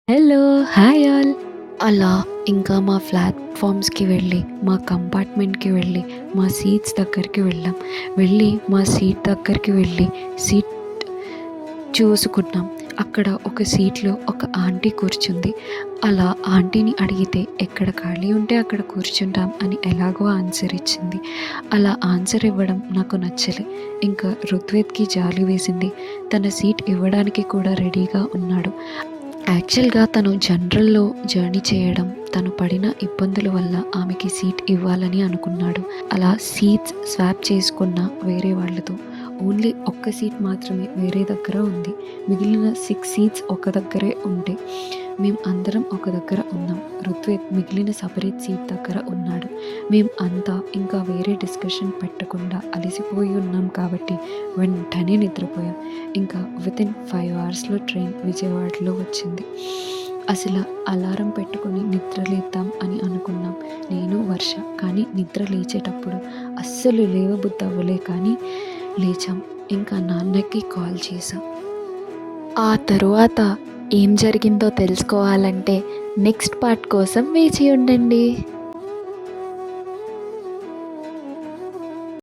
Hello! Hi all. అలా ఇంకా మా ప్లాట్‌ఫార్మ్స్‌కి వెళ్ళి, మా కంపార్ట్మెంట్‌కి వెళ్ళి, మా సీట్స్ దగ్గరికి వెళ్ళాం. మా సీట్ దగ్గరికి వెళ్ళి సీట్ చూసుకున్నాం. అక్కడ ఒక సీట్‌లో ఒక ఆంటీ కూర్చుంది. అలా ఆంటీని అడిగితే ఎక్కడ ఖాళీ ఉంటే అక్కడ కూర్చుంటాం అని ఎలాగో ఆన్సర్ ఇచ్చింది. అలా ఆన్సర్ ఇవ్వడం నాకు నచ్చలే. ఇంకా రుత్విక్‌కి జాలి వేసింది. తన సీట్ ఇవ్వడానికి కూడా రెడీగా ఉన్నాడు. యాక్చువల్‌గా తను జనరల్‌లో జర్నీ చేయడం, తను పడిన ఇబ్బందుల వల్ల ఆమెకి సీట్ ఇవ్వాలని అనుకున్నాడు. అలా సీట్స్ స్వాప్ చేసుకున్న వేరే వాళ్ళతో. ఓన్లీ ఒక్క సీట్ మాత్రమే వేరే దగ్గర ఉంది. మిగిలిన 6 సీట్స్ ఒక దగ్గరే ఉంటే మేము అందరం ఒక దగ్గర ఉన్నాం. రుత్విక్ మిగిలిన సెపరేట్ సీట్ దగ్గర ఉన్నాడు. మేము అంతా ఇంకా వేరే డిస్కషన్ పెట్టకుండా అలసిపోయి ఉన్నాం కాబట్టి వెంటనే నిద్రపోయాం. ఇంకా వితిన్ 5 అవర్స్‌లో ట్రైన్ విజయవాడలో వచ్చింది. అసలు అలారం పెట్టుకొని నిద్ర లేద్దాం అని అనుకున్నాం నేను, వర్ష. కానీ నిద్ర లేచేటప్పుడు అస్సలు లేవబుద్ధి అవ్వలే కానీ లేచాం. ఇంకా నాన్నకి కాల్ చేశాం. ఆ తరువాత ఏం జరిగిందో తెలుసుకోవాలంటే నెక్స్ట్ పార్ట్ కోసం వేచి ఉండండి.